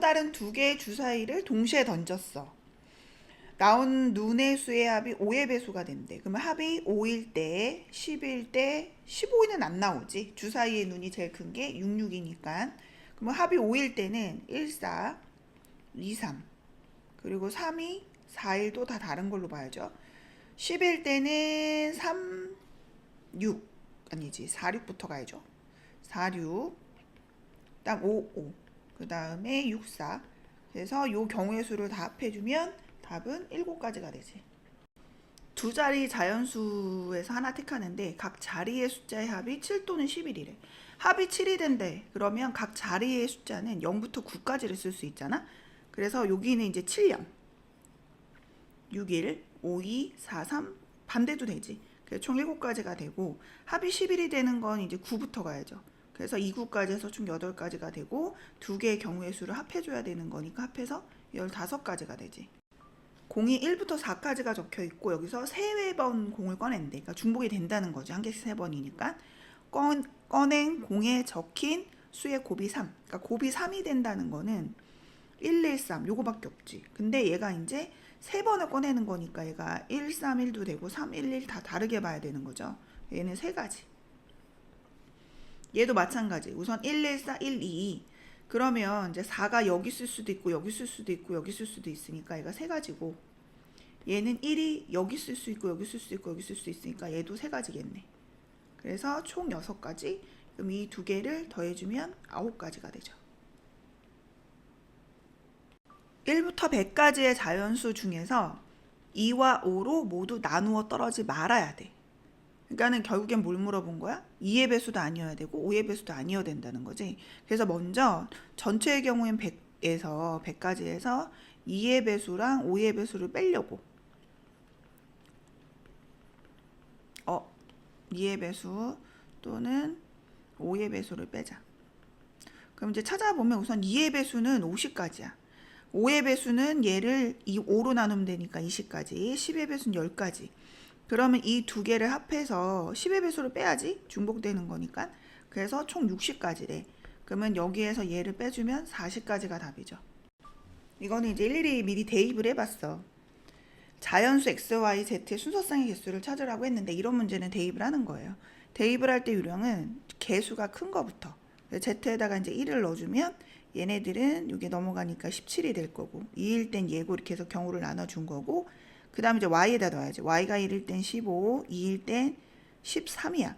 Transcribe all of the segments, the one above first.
다른 두 개의 주사위를 동시에 던졌어. 나온 눈의 수의 합이 5의 배수가 된대. 그러면 합이 5일 때, 10일 때, 15일은 안 나오지. 주사위의 눈이 제일 큰 게 66이니까. 그러면 합이 5일 때는 1, 4, 2, 3. 그리고 3이 4일도 다 다른 걸로 봐야죠. 10일 때는 3, 6. 아니지. 4, 6부터 가야죠. 4, 6. 그다음 5, 5. 그 다음에 6, 4. 그래서 요 경우의 수를 다 합해주면 답은 7가지가 되지. 두 자리 자연수에서 하나 택하는데 각 자리의 숫자의 합이 7 또는 11이래. 합이 7이 된대. 그러면 각 자리의 숫자는 0부터 9까지를 쓸 수 있잖아. 그래서 여기는 이제 7, 0, 6, 1, 5, 2, 4, 3 반대도 되지. 그래서 총 7가지가 되고 합이 11이 되는 건 이제 9부터 가야죠. 그래서 2, 9까지 해서 총 8가지가 되고 두 개의 경우의 수를 합해줘야 되는 거니까 합해서 15가지가 되지. 공이 1부터 4까지가 적혀 있고 여기서 3번 공을 꺼낸대. 그러니까 중복이 된다는 거죠. 한 개씩 3번이니까. 꺼낸 공에 적힌 수의 곱이 3. 그러니까 곱이 3이 된다는 거는 1, 1, 3 요거밖에 없지. 근데 얘가 이제 3번을 꺼내는 거니까 얘가 1, 3, 1도 되고 3, 1, 1 다 다르게 봐야 되는 거죠. 얘는 3가지. 얘도 마찬가지. 우선 1, 1, 4, 1, 2. 그러면 이제 4가 여기 쓸 수도 있고 여기 쓸 수도 있고 여기 쓸 수도 있으니까 얘가 3가지고 얘는 1이 여기 쓸 수 있고 여기 쓸 수 있고 여기 쓸 수 있으니까 얘도 3가지겠네. 그래서 총 6가지. 그럼 이 두 개를 더해주면 9가지가 되죠. 1부터 100까지의 자연수 중에서 2와 5로 모두 나누어 떨어지 말아야 돼. 그러니까는 결국엔 뭘 물어본 거야? 2의 배수도 아니어야 되고 5의 배수도 아니어야 된다는 거지. 그래서 먼저 전체의 경우엔 100에서 100까지에서 2의 배수랑 5의 배수를 빼려고 2의 배수 또는 5의 배수를 빼자. 그럼 이제 찾아보면 우선 2의 배수는 50까지야. 5의 배수는 얘를 5로 나누면 되니까 20까지, 10의 배수는 10까지. 그러면 이 두 개를 합해서 10의 배수를 빼야지. 중복되는 거니까. 그래서 총 60까지래. 그러면 여기에서 얘를 빼주면 40까지가 답이죠. 이거는 이제 일일이 미리 대입을 해봤어. 자연수 x, y, z의 순서상의 개수를 찾으라고 했는데 이런 문제는 대입을 하는 거예요. 대입을 할 때 유령은 개수가 큰 거부터 z에다가 이제 1을 넣어주면 얘네들은 이게 넘어가니까 17이 될 거고 2일 땐 예고 이렇게 해서 경우를 나눠준 거고 그 다음에 이제 y에다 넣어야지. y가 1일 땐 15, 2일 땐 13이야.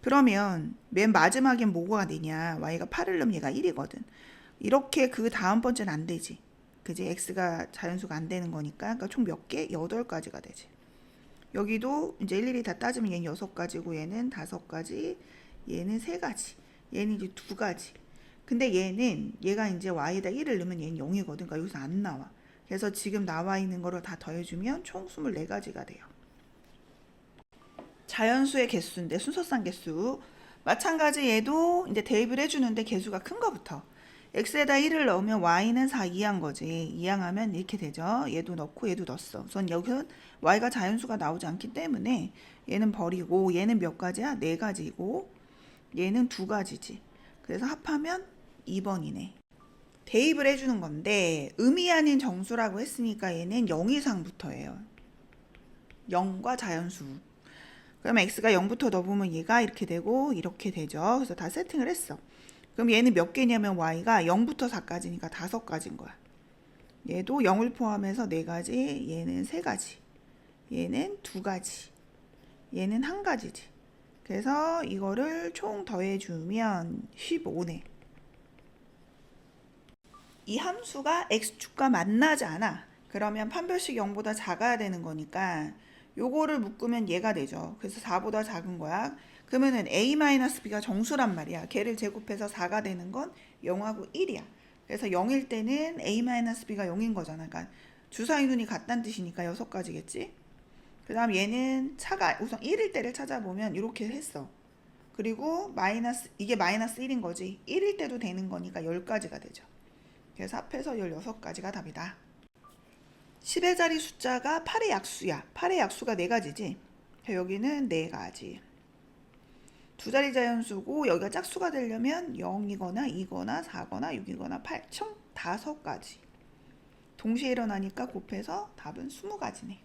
그러면 맨 마지막엔 뭐가 되냐. y가 8을 넣으면 얘가 1이거든. 이렇게 그 다음 번째는 안 되지. 그지? x가 자연수가 안 되는 거니까. 그러니까 총 몇 개? 8가지가 되지. 여기도 이제 일일이 다 따지면 얘는 6가지고 얘는 5가지, 얘는 3가지, 얘는 이제 2가지. 근데 얘가 이제 y에다 1을 넣으면 얘는 0이거든. 그러니까 여기서 안 나와. 그래서 지금 나와 있는 거를 다 더해주면 총 24가지가 돼요. 자연수의 개수인데 순서상 개수. 마찬가지 얘도 이제 대입을 해주는데 개수가 큰 거부터. x에다 1을 넣으면 y는 4 이항 거지. 이항하면 이렇게 되죠. 얘도 넣고 얘도 넣었어. 우선 여기는 y가 자연수가 나오지 않기 때문에 얘는 버리고 얘는 몇 가지야? 4가지고 얘는 2가지지. 그래서 합하면 2번이네. 대입을 해주는 건데 의미 아닌 정수라고 했으니까 얘는 0 이상부터예요. 0과 자연수. 그러면 x가 0부터 넣어보면 얘가 이렇게 되고 이렇게 되죠. 그래서 다 세팅을 했어. 그럼 얘는 몇 개냐면 y가 0부터 4까지니까 5가지인 거야. 얘도 0을 포함해서 4가지, 얘는 3가지, 얘는 2가지, 얘는 1가지지. 그래서 이거를 총 더해주면 15네. 이 함수가 x축과 만나지 않아. 그러면 판별식 0보다 작아야 되는 거니까 요거를 묶으면 얘가 되죠. 그래서 4보다 작은 거야. 그러면은 a-b가 정수란 말이야. 걔를 제곱해서 4가 되는 건 0하고 1이야. 그래서 0일 때는 a-b가 0인 거잖아. 그러니까 주사위 눈이 같다는 뜻이니까 6가지겠지. 그 다음 얘는 차가 우선 1일 때를 찾아보면 이렇게 했어. 그리고 이게 마이너스 1인 거지. 1일 때도 되는 거니까 10가지가 되죠. 그래서 합해서 16가지가 답이다. 10의 자리 숫자가 8의 약수야. 8의 약수가 4가지지. 여기는 4가지. 두 자리 자연수고 여기가 짝수가 되려면 0이거나 2거나 4거나 6이거나 8, 총 5가지. 동시에 일어나니까 곱해서 답은 20가지네.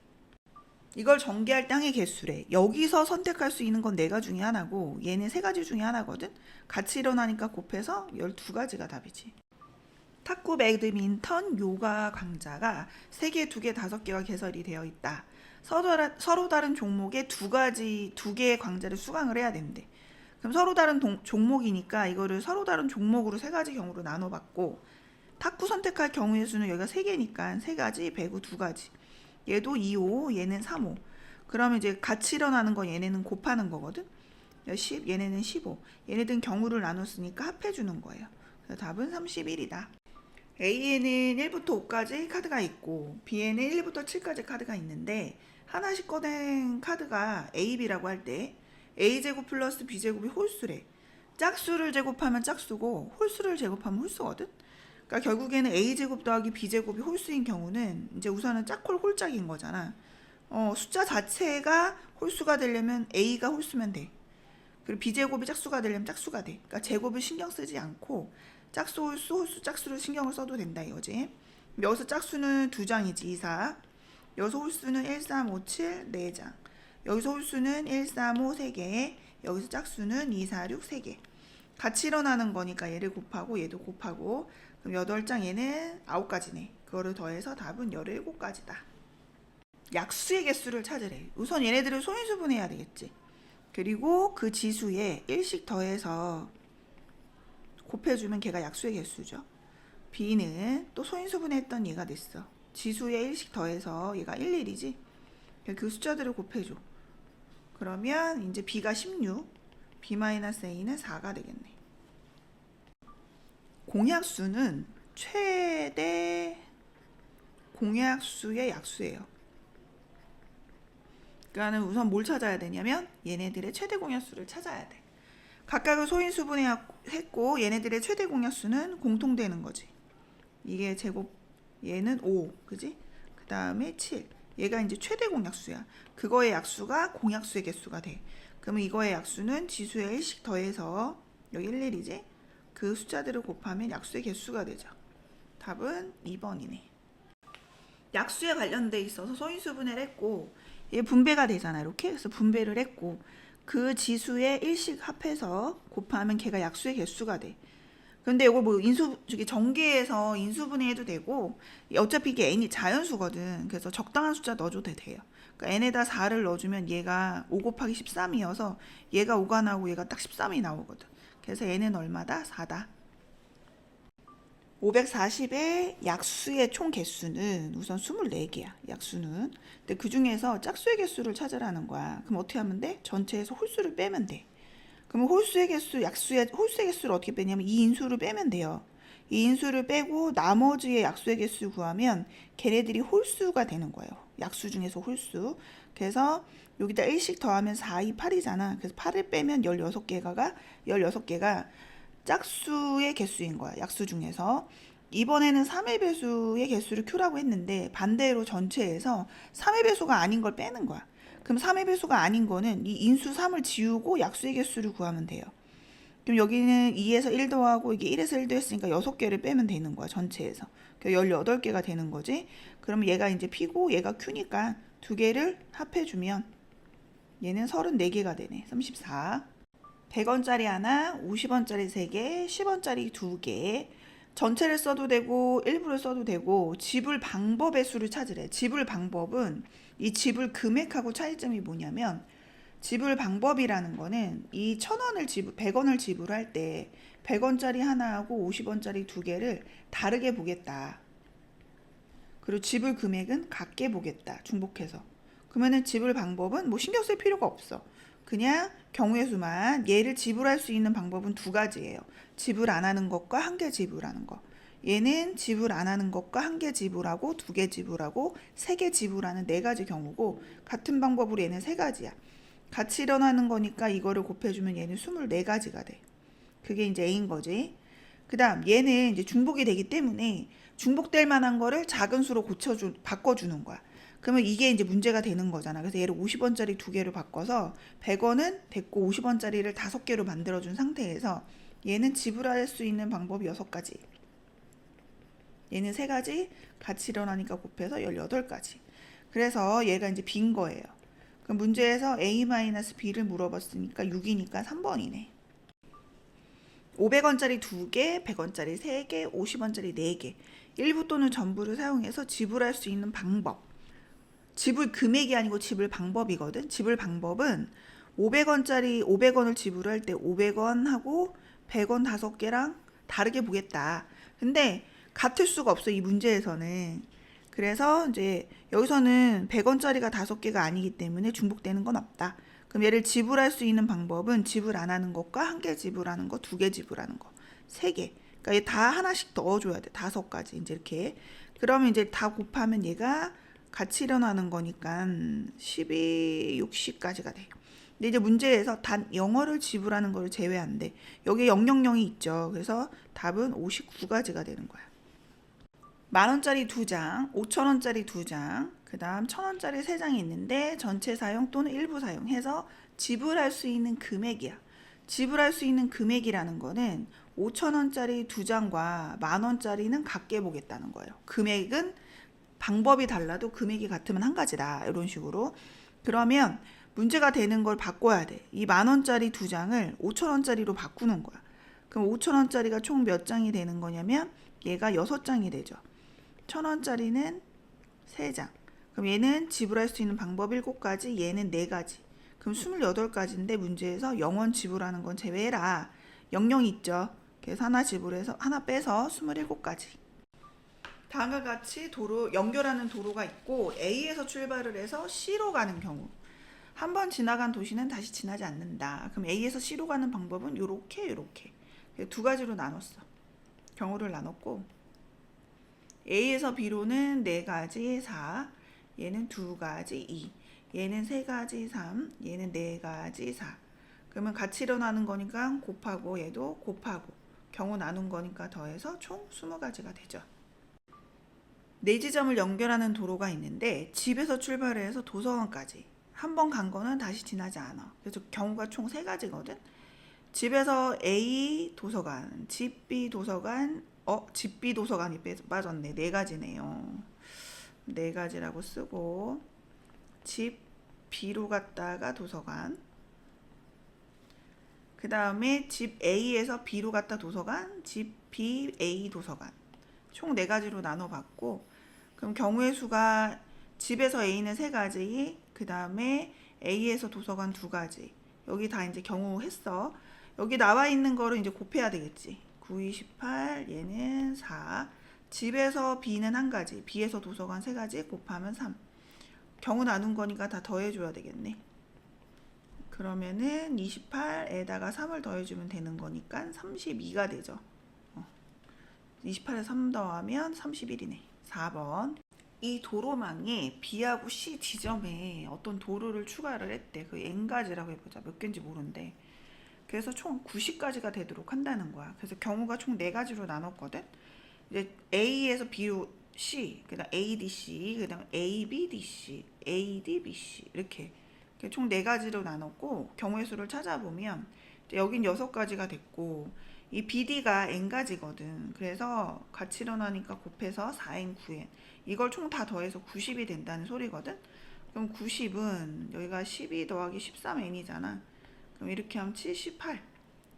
이걸 전개할 때 항의 개수래. 여기서 선택할 수 있는 건 4가지 중에 하나고 얘는 3가지 중에 하나거든. 같이 일어나니까 곱해서 12가지가 답이지. 탁구, 배드민턴, 요가 강좌가 3개, 2개, 5개가 개설이 되어 있다. 서로 다른 종목에 2개의 강좌를 수강을 해야 된대. 그럼 서로 다른 종목이니까 이거를 서로 다른 종목으로 3가지 경우로 나눠봤고, 탁구 선택할 경우의 수는 여기가 3개니까 3가지, 배구 2가지. 얘도 2호, 얘는 3호. 그러면 이제 같이 일어나는 거 얘네는 곱하는 거거든. 10, 얘네는 15. 얘네들 경우를 나눴으니까 합해주는 거예요. 그래서 답은 31이다. A에는 1부터 5까지 카드가 있고 B에는 1부터 7까지 카드가 있는데 하나씩 꺼낸 카드가 A, B라고 할 때 A제곱 플러스 B제곱이 홀수래. 짝수를 제곱하면 짝수고 홀수를 제곱하면 홀수거든. 그러니까 결국에는 A제곱 더하기 B제곱이 홀수인 경우는 이제 우선은 짝홀 홀짝인 거잖아. 숫자 자체가 홀수가 되려면 A가 홀수면 돼. 그리고 B제곱이 짝수가 되려면 짝수가 돼. 그러니까 제곱을 신경 쓰지 않고 짝수, 홀수, 짝수를 신경을 써도 된다 이거지. 여기서 짝수는 2장이지, 2, 4. 여기서 홀수는 1, 3, 5, 7, 4장. 여기서 홀수는 1, 3, 5, 3개. 여기서 짝수는 2, 4, 6, 3개. 같이 일어나는 거니까 얘를 곱하고 얘도 곱하고 그럼 8장 얘는 9가지네. 그거를 더해서 답은 17가지다. 약수의 개수를 찾으래. 우선 얘네들을 소인수분해야 되겠지. 그리고 그 지수에 1씩 더해서 곱해주면 걔가 약수의 개수죠. B는 또 소인수분해했던 얘가 됐어. 지수에 1씩 더해서 얘가 11이지. 그 숫자들을 곱해줘. 그러면 이제 B가 16, B-A는 4가 되겠네. 공약수는 최대 공약수의 약수예요. 그러니까 우선 뭘 찾아야 되냐면 얘네들의 최대 공약수를 찾아야 돼. 각각을 소인수분해했고 얘네들의 최대 공약수는 공통되는 거지. 이게 제곱, 얘는 5, 그지? 그 다음에 7. 얘가 이제 최대 공약수야. 그거의 약수가 공약수의 개수가 돼. 그러면 이거의 약수는 지수에 1씩 더해서 여기 11이지? 그 숫자들을 곱하면 약수의 개수가 되죠. 답은 2번이네. 약수에 관련돼 있어서 소인수분해를 했고 얘 분배가 되잖아. 이렇게 해서 분배를 했고 그 지수에 1씩 합해서 곱하면 걔가 약수의 개수가 돼. 근데 이거 뭐 저기 전개해서 인수분해해도 되고 어차피 이게 n이 자연수거든. 그래서 적당한 숫자 넣어줘도 돼요. 그러니까 n에다 4를 넣어주면 얘가 5 곱하기 13이어서 얘가 5가 나오고 얘가 딱 13이 나오거든. 그래서 얘는 얼마다? 4다. 540의 약수의 총 개수는 우선 24개야. 약수는. 근데 그 중에서 짝수의 개수를 찾으라는 거야. 그럼 어떻게 하면 돼? 전체에서 홀수를 빼면 돼. 그러면 홀수의 개수, 홀수의 개수를 어떻게 빼냐면 이 인수를 빼면 돼요. 이 인수를 빼고 나머지의 약수의 개수 구하면 걔네들이 홀수가 되는 거예요. 약수 중에서 홀수. 그래서 여기다 1씩 더하면 4, 2, 8이잖아. 그래서 8을 빼면 16개가 짝수의 개수인 거야. 약수 중에서. 이번에는 3의 배수의 개수를 Q라고 했는데 반대로 전체에서 3의 배수가 아닌 걸 빼는 거야. 그럼 3의 배수가 아닌 거는 이 인수 3을 지우고 약수의 개수를 구하면 돼요. 그럼 여기는 2에서 1 더하고 이게 1에서 1 더했으니까 6개를 빼면 되는 거야. 전체에서. 18개가 되는 거지. 그러면 얘가 이제 P고 얘가 Q니까 2개를 합해주면 얘는 34개가 되네. 34. 100원짜리 하나, 50원짜리 3개, 10원짜리 2개. 전체를 써도 되고 일부를 써도 되고 지불 방법의 수를 찾으래. 지불 방법은 이 지불 금액하고 차이점이 뭐냐면 지불 방법이라는 거는 이 100원을 지불할 때 100원짜리 하나하고 50원짜리 2개를 다르게 보겠다. 그리고 지불 금액은 같게 보겠다. 중복해서. 그러면은 지불 방법은 뭐 신경 쓸 필요가 없어. 그냥 경우의 수만 얘를 지불할 수 있는 방법은 2가지예요. 지불 안 하는 것과 1개 지불하는 거. 얘는 지불 안 하는 것과 1개 지불하고 2개 지불하고 3개 지불하는 4가지 경우고 같은 방법으로 얘는 3가지야. 같이 일어나는 거니까 이거를 곱해주면 얘는 24가지가 돼. 그게 이제 A인 거지. 그 다음 얘는 이제 중복이 되기 때문에 중복될 만한 거를 작은 수로 바꿔주는 거야. 그러면 이게 이제 문제가 되는 거잖아. 그래서 얘를 50원짜리 2개로 바꿔서 100원은 됐고 50원짜리를 5개로 만들어준 상태에서 얘는 지불할 수 있는 방법이 6가지. 얘는 3가지, 같이 일어나니까 곱해서 18가지. 그래서 얘가 이제 빈 거예요. 그럼 문제에서 A-B를 물어봤으니까 6이니까 3번이네. 500원짜리 2개, 100원짜리 3개, 50원짜리 4개. 일부 또는 전부를 사용해서 지불할 수 있는 방법. 지불 금액이 아니고 지불 방법이거든. 지불 방법은 500원을 지불할 때 500원하고 100원 5개랑 다르게 보겠다. 근데 같을 수가 없어, 이 문제에서는. 그래서 이제 여기서는 100원짜리가 5개가 아니기 때문에 중복되는 건 없다. 그럼 얘를 지불할 수 있는 방법은 지불 안 하는 것과 1개 지불하는 거, 2개 지불하는 거, 3개. 그러니까 얘 다 하나씩 넣어줘야 돼. 5가지 이제 이렇게. 그러면 이제 다 곱하면 얘가 같이 일어나는 거니까 12, 60까지가 돼. 근데 이제 문제에서 단 영어를 지불하는 걸 제외한대. 여기 000이 있죠. 그래서 답은 59가지가 되는 거야. 10,000원짜리 2장, 5,000원짜리 2장, 그 다음 1,000원짜리 3장이 있는데 전체 사용 또는 일부 사용해서 지불할 수 있는 금액이야. 지불할 수 있는 금액이라는 거는 5,000원짜리 2장과 10,000원짜리는 같게 보겠다는 거예요. 금액은 방법이 달라도 금액이 같으면 한 가지다. 이런 식으로. 그러면 문제가 되는 걸 바꿔야 돼. 이 10,000원짜리 2장을 5,000원짜리로 바꾸는 거야. 그럼 5,000원짜리가 총 몇 장이 되는 거냐면 얘가 6장이 되죠. 1,000원짜리는 3장. 그럼 얘는 지불할 수 있는 방법 7가지, 얘는 4가지. 그럼 28가지인데 문제에서 0원 지불하는 건 제외해라. 00 있죠. 그래서 하나 지불해서 하나 빼서 27가지. 다음과 같이 연결하는 도로가 있고 A에서 출발을 해서 C로 가는 경우. 한 번 지나간 도시는 다시 지나지 않는다. 그럼 A에서 C로 가는 방법은 요렇게 2가지로 나눴어. 경우를 나눴고 A에서 B로는 4가지 4, 얘는 2가지 2, 얘는 3가지 3, 얘는 4가지 4. 그러면 같이 일어나는 거니까 곱하고 얘도 곱하고 경우 나눈 거니까 더해서 총 20가지가 되죠. 4지점을 연결하는 도로가 있는데 집에서 출발해서 도서관까지 한 번 간 거는 다시 지나지 않아. 그래서 경우가 총 3가지거든. 집에서 A 도서관, 집 B 도서관, 집 B 도서관이 빠졌네. 4가지네요. 4가지라고 쓰고 집 B로 갔다가 도서관, 그 다음에 집 A에서 B로 갔다 도서관, 집 B, A 도서관. 총 4가지로 나눠봤고 그럼 경우의 수가 집에서 A는 3가지, 그 다음에 A에서 도서관 2가지. 여기 다 이제 경우 했어. 여기 나와 있는 거를 이제 곱해야 되겠지. 9, 28, 얘는 4. 집에서 B는 1가지, B에서 도서관 3가지 곱하면 3. 경우 나눈 거니까 다 더해줘야 되겠네. 그러면은 28에다가 3을 더해주면 되는 거니까 32가 되죠. 28에 3 더하면 31이네. 4번. 이 도로망에 B하고 C 지점에 어떤 도로를 추가를 했대. 그 N가지라고 해보자. 몇 개인지 모른대. 그래서 총 90가지가 되도록 한다는 거야. 그래서 경우가 총 4가지로 나눴거든. 이제 A에서 B로 C, 그다음 ADC, 그다음 ABDC, ADBC 이렇게 총 4가지로 나눴고 경우의 수를 찾아보면 여긴 6가지가 됐고 이 BD가 N가지거든. 그래서 같이 일어나니까 곱해서 4N, 9N 이걸 총 다 더해서 90이 된다는 소리거든. 그럼 90은 여기가 12 더하기 13N이잖아. 그럼 이렇게 하면 78.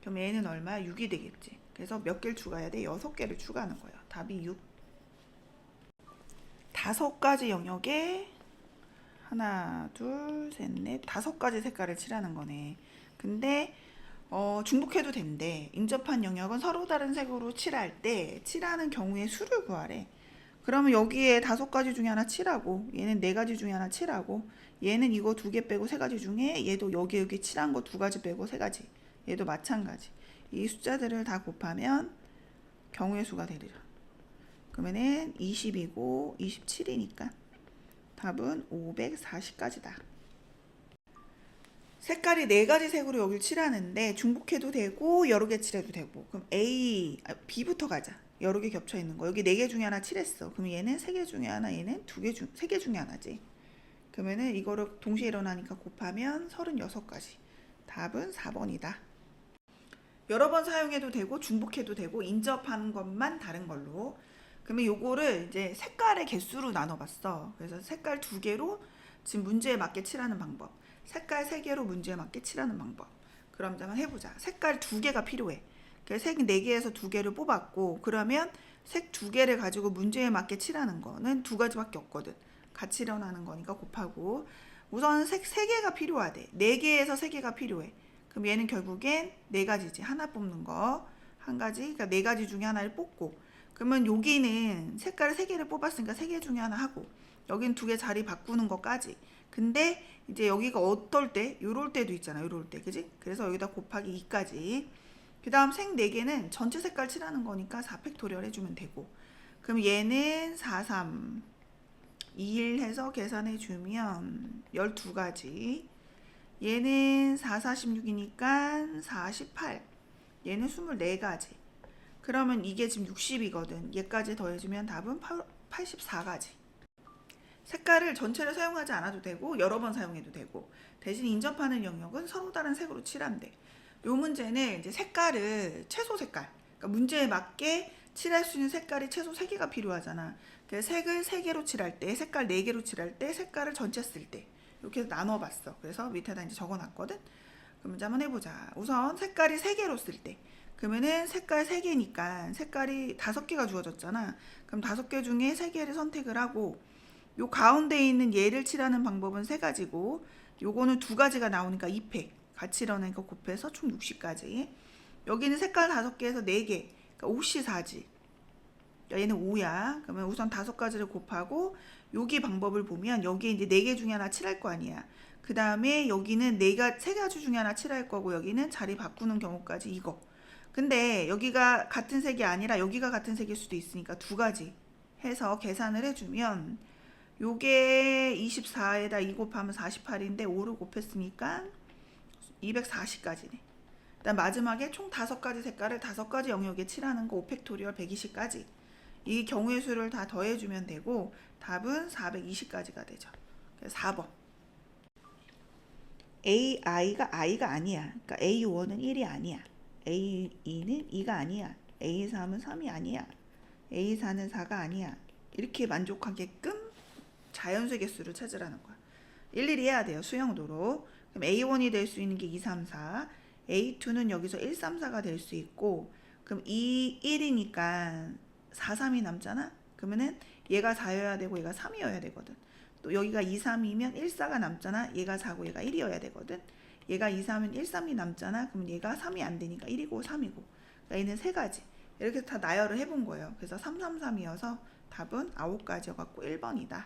그럼 N은 얼마야? 6이 되겠지. 그래서 몇 개를 추가해야 돼? 6개를 추가하는 거예요. 답이 6. 5가지 영역에 하나, 둘, 셋, 넷, 5가지 색깔을 칠하는 거네. 근데 중복해도 된대. 인접한 영역은 서로 다른 색으로 칠할 때 칠하는 경우의 수를 구하래. 그러면 여기에 5가지 중에 하나 칠하고 얘는 4가지 중에 하나 칠하고 얘는 이거 2개 빼고 3가지 중에 얘도 여기 칠한 거 2가지 빼고 3가지, 얘도 마찬가지. 이 숫자들을 다 곱하면 경우의 수가 되죠. 그러면은 20이고 27이니까 답은 540가지다. 색깔이 4가지 색으로 여기를 칠하는데 중복해도 되고 여러 개 칠해도 되고. 그럼 B부터 가자. 여러 개 겹쳐 있는 거. 여기 4개 중에 하나 칠했어. 그럼 얘는 3개 중에 하나, 얘는 3개 중에 하나지. 그러면은 이거를 동시에 일어나니까 곱하면 36가지. 답은 4번이다. 여러 번 사용해도 되고 중복해도 되고 인접하는 것만 다른 걸로. 그러면 요거를 이제 색깔의 개수로 나눠봤어. 그래서 색깔 2개로 지금 문제에 맞게 칠하는 방법, 색깔 3개로 문제에 맞게 칠하는 방법. 그럼 이제 한번 해보자. 색깔 2개가 필요해. 그래서 색 4개에서 2개를 뽑았고, 그러면 색 2개를 가지고 문제에 맞게 칠하는 거는 2가지밖에 없거든. 같이 일어나는 거니까 곱하고, 우선 색 3개가 필요하대. 4개에서 3개가 필요해. 그럼 얘는 결국엔 4가지지. 하나 뽑는 거. 한 가지, 그러니까 4가지 중에 하나를 뽑고, 그러면 여기는 색깔을 3개를 뽑았으니까 3개 중에 하나 하고, 여긴 2개 자리 바꾸는 것까지. 근데 이제 여기가 어떨 때, 요럴 때도 있잖아. 요럴 때, 그지? 그래서 여기다 곱하기 2까지. 그 다음 색 4개는 전체 색깔 칠하는 거니까 4팩토리얼 해주면 되고, 그럼 얘는 4, 3, 2, 1 해서 계산해 주면 12가지. 얘는 4, 46이니까 48. 얘는 24가지. 그러면 이게 지금 60이거든. 얘까지 더해주면 답은 84가지. 색깔을 전체를 사용하지 않아도 되고 여러 번 사용해도 되고, 대신 인접하는 영역은 서로 다른 색으로 칠한대. 요 문제는 이제 색깔을 최소 색깔, 그러니까 문제에 맞게 칠할 수 있는 색깔이 최소 3개가 필요하잖아. 그래서 색을 3개로 칠할 때, 색깔 4개로 칠할 때, 색깔을 전체 쓸 때 이렇게 해서 나눠봤어. 그래서 밑에다 이제 적어놨거든. 그럼 이제 한번 해보자. 우선 색깔이 3개로 쓸 때, 그러면은 색깔 3개니까 색깔이 5개가 주어졌잖아. 그럼 5개 중에 3개를 선택을 하고, 요 가운데 있는 얘를 칠하는 방법은 3가지고, 요거는 2가지가 나오니까 2팩 같이 일어나니까 곱해서 총 60가지. 여기는 색깔 5개에서 4개, 그러니까 54지. 얘는 5야. 그러면 우선 5가지를 곱하고, 여기 방법을 보면 여기에 이제 4개 중에 하나 칠할 거 아니야. 그 다음에 여기는 3가지 중에 하나 칠할 거고, 여기는 자리 바꾸는 경우까지 이거. 근데 여기가 같은 색이 아니라 여기가 같은 색일 수도 있으니까 2가지 해서 계산을 해주면, 요게 24에다 2 곱하면 48인데 5를 곱했으니까 240가지네. 그다음 마지막에 총 5가지 색깔을 5가지 영역에 칠하는 거 5팩토리얼 120가지. 이 경우의 수를 다 더해주면 되고, 답은 420가지가 되죠. 그래서 4번. AI가 I가 아니야. 그러니까 A1은 1이 아니야. A2는 2가 아니야. A3은 3이 아니야. A4는 4가 아니야. 이렇게 만족하게끔 자연수의 개수를 찾으라는 거야. 일일이 해야 돼요. 수영도로. 그럼 A1이 될 수 있는 게 2, 3, 4. A2는 여기서 1, 3, 4가 될 수 있고, 그럼 2, 1이니까 4, 3이 남잖아? 그러면은 얘가 4여야 되고 얘가 3이어야 되거든. 또 여기가 2, 3이면 1, 4가 남잖아? 얘가 4고 얘가 1이어야 되거든. 얘가 2, 3은 1, 3이 남잖아? 그러면 얘가 3이 안 되니까 1이고 3이고. 그러니까 얘는 3가지. 이렇게 다 나열을 해본 거예요. 그래서 3, 3, 3이어서 답은 9가지여갖고 1번이다.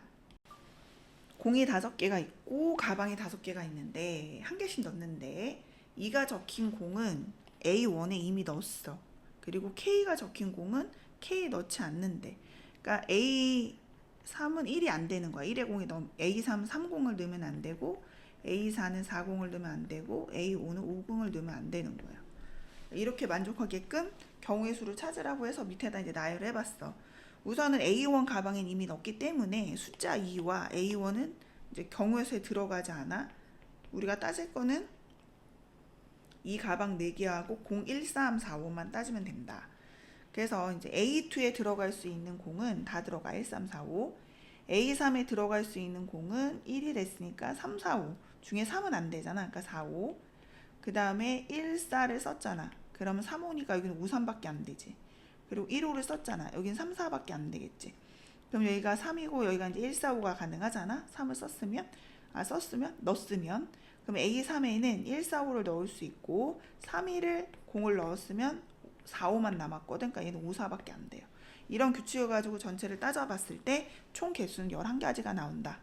공이 5개가 있고 가방이 5개가 있는데 한 개씩 넣는데, 2가 적힌 공은 A1에 이미 넣었어. 그리고 K가 적힌 공은 K에 넣지 않는데, 그러니까 A3은 1이 안 되는 거야. 1의 공에 A3은 3공을 넣으면 안 되고, A4는 4공을 넣으면 안 되고, A5는 5공을 넣으면 안 되는 거야. 이렇게 만족하게끔 경우의 수를 찾으라고 해서 밑에다 이제 나열을 해봤어. 우선은 A1 가방엔 이미 넣었기 때문에 숫자 2와 A1은 이제 경우의 수에 들어가지 않아. 우리가 따질 거는 이 가방 4개하고 0, 1, 3, 4, 5만 따지면 된다. 그래서 이제 A2에 들어갈 수 있는 공은 다 들어가. 1, 3, 4, 5. A3에 들어갈 수 있는 공은 1이 됐으니까 3, 4, 5 중에 3은 안 되잖아. 그러니까 4, 5. 그 다음에 1, 4를 썼잖아. 그러면 3, 5니까 여기는 5, 3밖에 안 되지. 그리고 1, 5를 썼잖아. 여기는 3, 4밖에 안 되겠지. 그럼 여기가 3이고 여기가 이제 1, 4, 5가 가능하잖아. 3을 넣었으면. 그럼 A3에는 1, 4, 5를 넣을 수 있고, 3, 1을 공을 넣었으면 4, 5만 남았거든. 그러니까 얘는 5, 4밖에 안 돼요. 이런 규칙을 가지고 전체를 따져봤을 때 총 개수는 11가지가 나온다.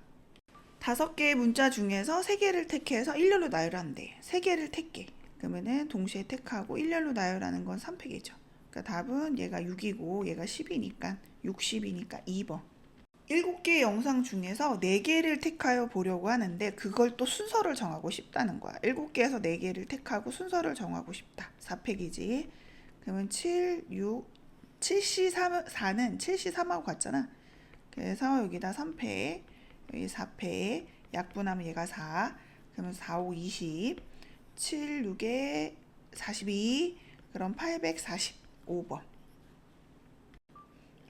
5개의 문자 중에서 3개를 택해서 일렬로 나열한대. 3개를 택해. 그러면은 동시에 택하고 일렬로 나열하는 건 3팩이죠. 그러니까 답은 얘가 6이고 얘가 10이니까 60이니까 2번. 7개의 영상 중에서 4개를 택하여 보려고 하는데 그걸 또 순서를 정하고 싶다는 거야. 7개에서 4개를 택하고 순서를 정하고 싶다. 4팩이지. 그러면 7, 6, 7C3, 4는 7C3하고 같잖아. 그래서 여기다 3팩, 여기 4팩, 약분하면 얘가 4, 그러면 4, 5, 20, 7, 6에 42, 그럼 845번.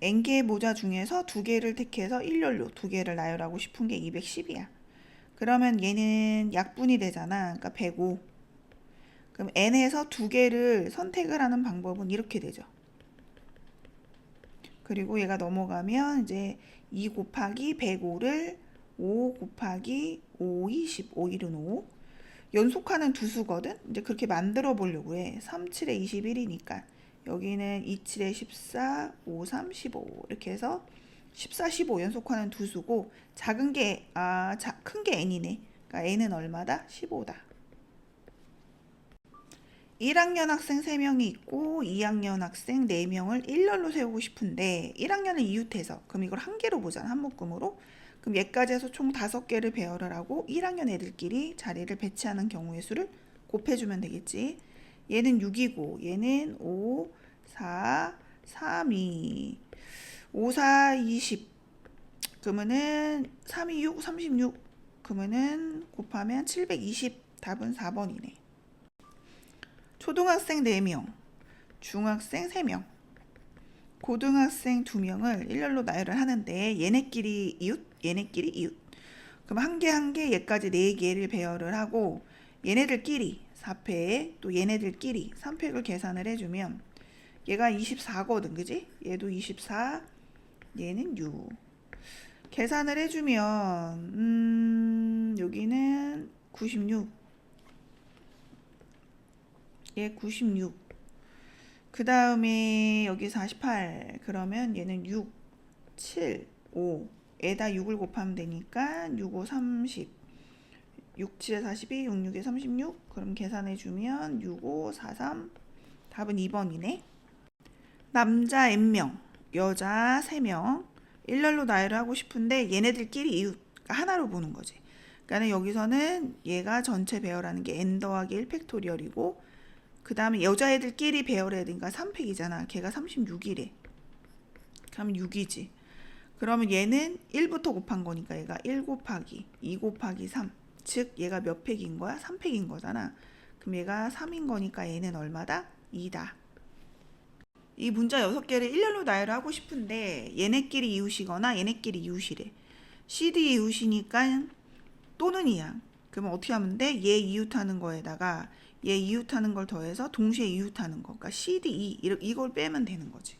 n개의 모자 중에서 2개를 택해서 일렬로 2개를 나열하고 싶은 게 210이야. 그러면 얘는 약분이 되잖아. 그러니까 105. 그럼 n에서 2개를 선택을 하는 방법은 이렇게 되죠. 그리고 얘가 넘어가면 이제 2 곱하기 105를 5 곱하기 5, 20, 5, 1은 5. 연속하는 두 수거든? 이제 그렇게 만들어 보려고 해. 3, 7에 21이니까. 여기는 2, 7에 14, 5, 3, 15. 이렇게 해서 14, 15 연속하는 두 수고, 작은 게, 큰 게 n이네. 그러니까 n은 얼마다? 15다. 1학년 학생 3명이 있고 2학년 학생 4명을 일렬로 세우고 싶은데 1학년은 이웃해서 그럼 이걸 한 개로 보잖아. 한 묶음으로. 그럼 얘까지 해서 총 5개를 배열을 하고 1학년 애들끼리 자리를 배치하는 경우의 수를 곱해주면 되겠지. 얘는 6이고 얘는 5, 4, 3, 2 5, 4, 20 그러면은 3, 2, 6, 36 그러면은 곱하면 720 답은 4번이네. 초등학생 4명, 중학생 3명, 고등학생 2명을 일렬로 나열을 하는데 얘네끼리 이웃, 얘네끼리 이웃. 그럼 한 개 한 개 얘까지 4개를 배열을 하고 얘네들끼리 4팩 또 얘네들끼리 3팩을 계산을 해주면 얘가 24거든, 그지? 얘도 24, 얘는 6. 계산을 해주면 여기는 96. 얘 96. 그 다음에 여기 48. 그러면 얘는 6, 7, 5. 에다 6을 곱하면 되니까 6, 5, 30. 6, 7에 42, 6, 6에 36. 그럼 계산해주면 6, 5, 4, 3. 답은 2번이네. 남자 n명, 여자 3명. 일렬로 나열을 하고 싶은데 얘네들끼리 이웃 하나로 보는 거지. 그러니까 여기서는 얘가 전체 배열하는 게 n 더하기 1 팩토리얼이고 그 다음에 여자애들끼리 배열해야 되니까 3팩이잖아. 걔가 36이래. 그럼 6이지. 그러면 얘는 1부터 곱한 거니까 얘가 1 곱하기 2 곱하기 3. 즉 얘가 몇 팩인 거야? 3팩인 거잖아. 그럼 얘가 3인 거니까 얘는 얼마다? 2다. 이 문자 6개를 일렬로 나열하고 싶은데 얘네끼리 이웃이거나 얘네끼리 이웃이래. CD 이웃이니까 또는 이야. 그러면 어떻게 하면 돼? 얘 이웃하는 거에다가 얘 이웃하는 걸 더해서 동시에 이웃하는 거. 그러니까 CD, 이걸 빼면 되는 거지.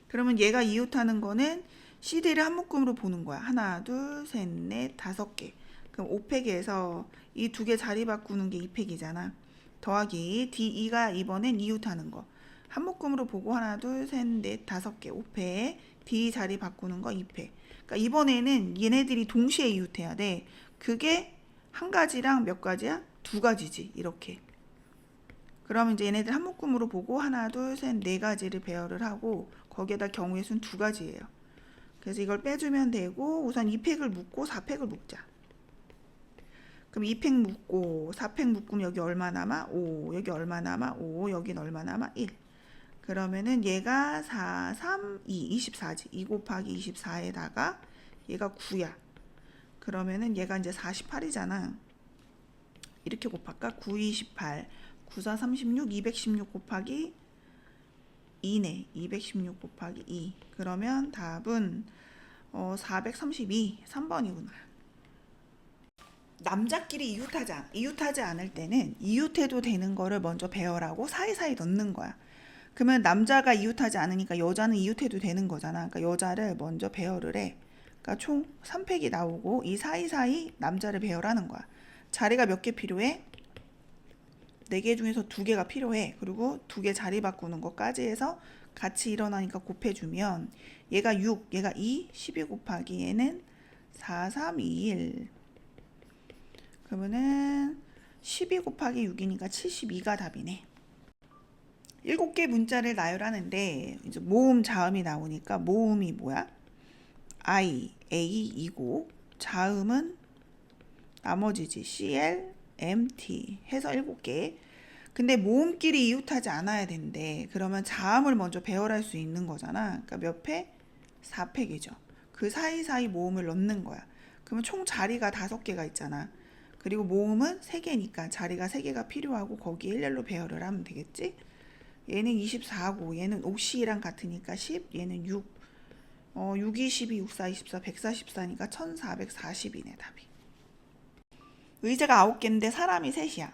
그러면 얘가 이웃하는 거는 CD를 한 묶음으로 보는 거야. 하나, 둘, 셋, 넷, 5개. 그럼 5팩에서 이 2개 자리 바꾸는 게 2팩이잖아. 더하기 D2가 이번엔 이웃하는 거. 한 묶음으로 보고 하나, 둘, 셋, 넷, 5개. 5팩. D 자리 바꾸는 거 2팩. 그러니까 이번에는 얘네들이 동시에 이웃해야 돼. 그게 한 가지랑 몇 가지야? 2가지지. 이렇게. 그러면 이제 얘네들 한 묶음으로 보고 하나, 둘, 셋, 4가지를 배열을 하고 거기에다 경우의 수는 2가지예요. 그래서 이걸 빼주면 되고 우선 2팩을 묶고 4팩을 묶자. 그럼 2팩 묶고 4팩 묶으면 여기 얼마 남아? 5. 여기 얼마 남아? 5. 여긴 얼마 남아? 1. 그러면은 얘가 4, 3, 2, 24지. 2 곱하기 24에다가 얘가 9야. 그러면은 얘가 이제 48이잖아. 이렇게 곱할까? 9, 28. 9, 4, 36, 216 곱하기 2네. 216 곱하기 2. 그러면 답은 432. 3번이구나. 남자끼리 이웃하지 않을 때는 이웃해도 되는 거를 먼저 배열하고 사이사이 넣는 거야. 그러면 남자가 이웃하지 않으니까 여자는 이웃해도 되는 거잖아. 그러니까 여자를 먼저 배열을 해. 그러니까 총 3팩이 나오고 이 사이사이 남자를 배열하는 거야. 자리가 몇 개 필요해? 4개 중에서 2개가 필요해. 그리고 2개 자리 바꾸는 것까지 해서 같이 일어나니까 곱해주면 얘가 6, 얘가 2, 12 곱하기 얘는 4, 3, 2, 1. 그러면은 12 곱하기 6이니까 72가 답이네. 7개 문자를 나열하는데 이제 모음 자음이 나오니까 모음이 뭐야? I, A이고 자음은 나머지지. CL, MT 해서 7개. 근데 모음끼리 이웃하지 않아야 된대. 그러면 자음을 먼저 배열할 수 있는 거잖아. 그러니까 몇 팩? 4팩이죠. 그 사이사이 모음을 넣는 거야. 그러면 총 자리가 5개가 있잖아. 그리고 모음은 3개니까 자리가 3개가 필요하고 거기에 일렬로 배열을 하면 되겠지? 얘는 24고 얘는 옥시랑 같으니까 10, 얘는 6. 6, 2, 12, 6, 4, 24, 144니까 1440이네 답이. 의자가 9개인데 사람이 3이야.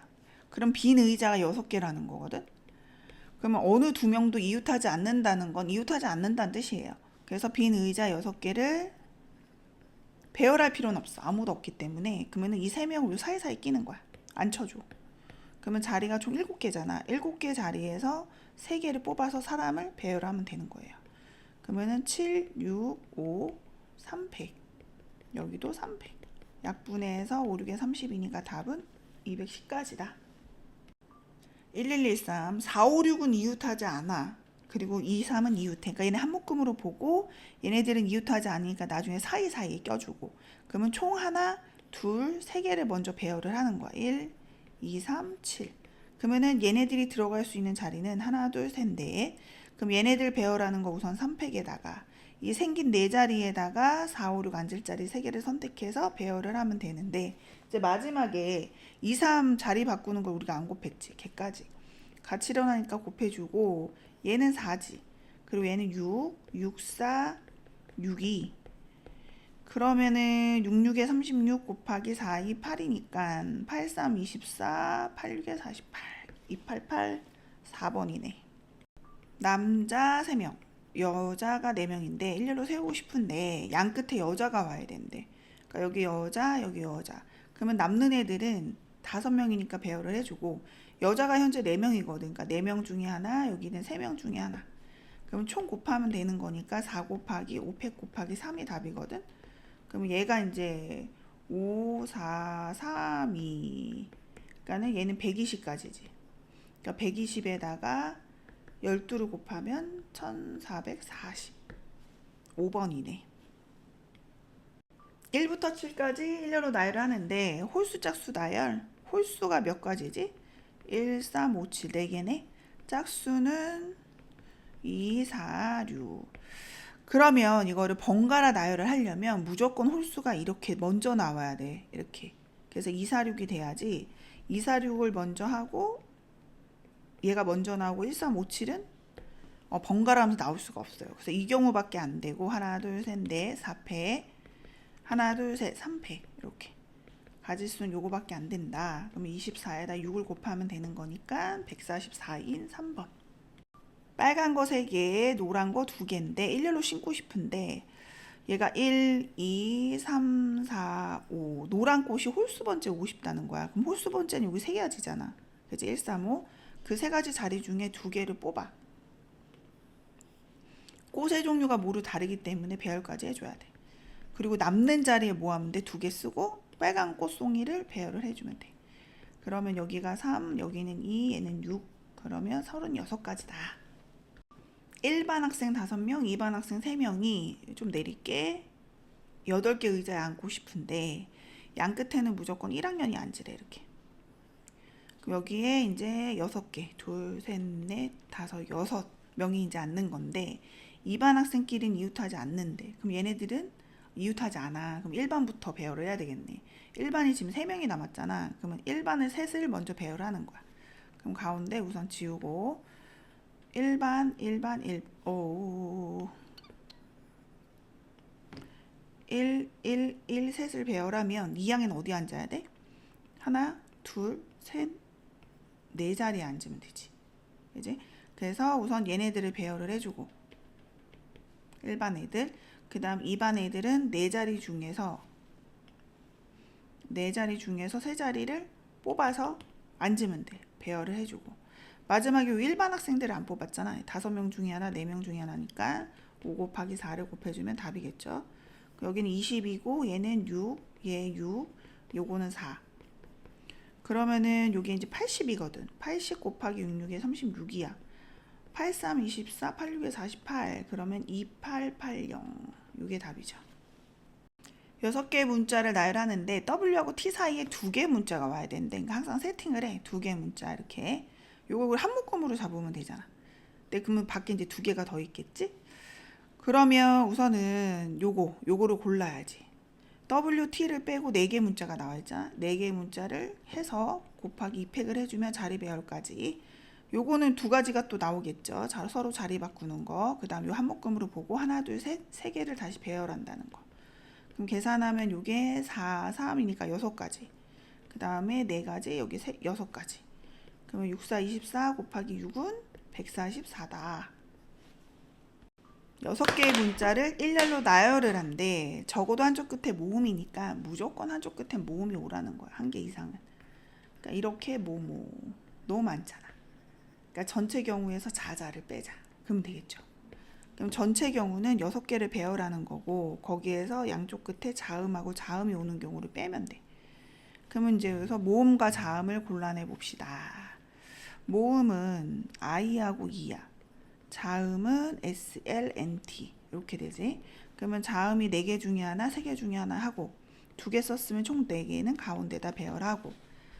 그럼 빈 의자가 6개라는 거거든. 그러면 어느 두 명도 이웃하지 않는다는 건 이웃하지 않는다는 뜻이에요. 그래서 빈 의자 6개를 배열할 필요는 없어. 아무도 없기 때문에. 그러면 이 3명을 요 사이사이 끼는 거야. 앉혀줘. 그러면 자리가 총 7개잖아. 7개 자리에서 3개를 뽑아서 사람을 배열하면 되는 거예요. 그러면은 7, 6, 5, 300. 여기도 300. 약분해서 5, 6에 30이니까 답은 210까지다. 1113. 4, 5, 6은 이웃하지 않아. 그리고 2, 3은 이웃해. 그러니까 얘네 한 묶음으로 보고 얘네들은 이웃하지 않으니까 나중에 사이사이에 껴주고. 그러면 총 하나, 둘, 3개를 먼저 배열을 하는 거야. 1, 2, 3, 7. 그러면은 얘네들이 들어갈 수 있는 자리는 하나, 둘, 셋, 넷. 그럼 얘네들 배열하는 거 우선 3팩에다가 이 생긴 4자리에다가 4, 5, 6 앉을 자리 3개를 선택해서 배열을 하면 되는데 이제 마지막에 2, 3 자리 바꾸는 걸 우리가 안 곱했지. 걔까지. 같이 일어나니까 곱해주고 얘는 4지. 그리고 얘는 6, 6, 4, 6, 2. 그러면은 6, 6에 36 곱하기 4, 2, 8이니까 8, 3, 24, 8, 6에 48. 288, 4번이네. 남자 3명, 여자가 4명인데 일렬로 세우고 싶은데 양 끝에 여자가 와야 된대. 그러니까 여기 여자, 여기 여자. 그러면 남는 애들은 5명이니까 배열을 해주고 여자가 현재 4명이거든. 그러니까 4명 중에 하나, 여기는 3명 중에 하나. 그럼 총 곱하면 되는 거니까 4 곱하기 5팩 곱하기 3이 답이거든. 그럼 얘가 이제 5, 4, 3, 2. 그러니까는 얘는 120까지지. 그러니까 120에다가 12를 곱하면 1440. 5번이네. 1부터 7까지 일렬로 나열을 하는데 홀수 짝수 나열. 홀수가 몇 가지지? 1, 3, 5, 7 4개네. 짝수는 2, 4, 6. 그러면 이거를 번갈아 나열을 하려면 무조건 홀수가 이렇게 먼저 나와야 돼. 이렇게. 그래서 2, 4, 6이 돼야지. 2, 4, 6을 먼저 하고 얘가 먼저 나오고 1, 3, 5, 7은 번갈아 하면서 나올 수가 없어요. 그래서 이 경우밖에 안 되고 하나, 둘, 셋, 넷, 4패. 하나, 둘, 셋, 3패. 이렇게. 가지수는 요거밖에 안 된다. 그러면 24에다 6을 곱하면 되는 거니까 144인 3번. 빨간 거 3개, 노란 거 2개인데 일렬로 심고 싶은데 얘가 1, 2, 3, 4, 5. 노란 꽃이 홀수 번째 오고 싶다는 거야. 그럼 홀수 번째는 여기 3가지잖아. 그래서 1, 3, 5. 그 3가지 자리 중에 2개를 뽑아. 꽃의 종류가 모두 다르기 때문에 배열까지 해줘야 돼. 그리고 남는 자리에 뭐 하면 돼? 2개 쓰고 빨간 꽃송이를 배열을 해주면 돼. 그러면 여기가 3, 여기는 2, 얘는 6. 그러면 36가지다. 1반 학생 5명, 2반 학생 3명이 좀 내릴게 8개 의자에 앉고 싶은데 양 끝에는 무조건 1학년이 앉으래. 이렇게. 그럼 여기에 이제 6개, 2, 3, 4, 5, 6명이 이제 앉는 건데 2반 학생끼리는 이웃하지 않는데 그럼 얘네들은 이웃하지 않아. 그럼 1반부터 배열을 해야 되겠네. 1반이 지금 3명이 남았잖아. 그러면 1반을 셋을 먼저 배열하는 거야. 그럼 가운데 우선 지우고 1반, 1반, 1 셋을 배열하면 2항에는 어디 앉아야 돼? 하나, 둘, 셋, 4자리에 앉으면 되지. 그지? 그래서 우선 얘네들을 배열을 해주고 1반 애들, 그 다음 2반 애들은 4자리 중에서 3자리를 뽑아서 앉으면 돼. 배열을 해주고 마지막에 1반 학생들을 안 뽑았잖아. 5명 중에 하나, 4명 중에 하나니까 5 곱하기 4를 곱해주면 답이겠죠. 여기는 20이고 얘는 6, 얘 6, 요거는 4. 그러면은 요게 이제 80이거든. 80 곱하기 6, 6에 36이야. 83, 24, 86에 48. 그러면 2880. 요게 답이죠. 6개의 문자를 나열하는데 W하고 T 사이에 2개의 문자가 와야 되는데 그러니까 항상 세팅을 해. 2개의 문자 이렇게. 요걸 한 묶음으로 잡으면 되잖아. 근데 그러면 밖에 이제 2개가 더 있겠지? 그러면 우선은 요거를 골라야지. WT를 빼고 4개 문자가 나와 있잖아. 4개 문자를 해서 곱하기 2팩을 해주면 자리 배열까지. 요거는 두 가지가 또 나오겠죠. 서로 자리 바꾸는 거. 그 다음 요 한 묶음으로 보고 하나, 둘, 셋, 세 개를 다시 배열한다는 거. 그럼 계산하면 요게 4, 3이니까 6가지. 그 다음에 4가지, 여기 6가지. 그러면 6, 4, 24 곱하기 6은 144다. 6개의 문자를 일렬로 나열을 한데 적어도 한쪽 끝에 모음이니까 무조건 한쪽 끝에 모음이 오라는 거야. 한 개 이상은. 그러니까 이렇게 너무 많잖아. 그러니까 전체 경우에서 자자를 빼자. 그러면 되겠죠. 그럼 전체 경우는 6개를 배열하는 거고 거기에서 양쪽 끝에 자음하고 자음이 오는 경우를 빼면 돼. 그러면 이제 여기서 모음과 자음을 골라내 봅시다. 모음은 I하고 E야. 자음은 S, L, N, T 이렇게 되지. 그러면 자음이 4개 중에 하나, 3개 중에 하나 하고 2개 썼으면 총 4개는 가운데다 배열하고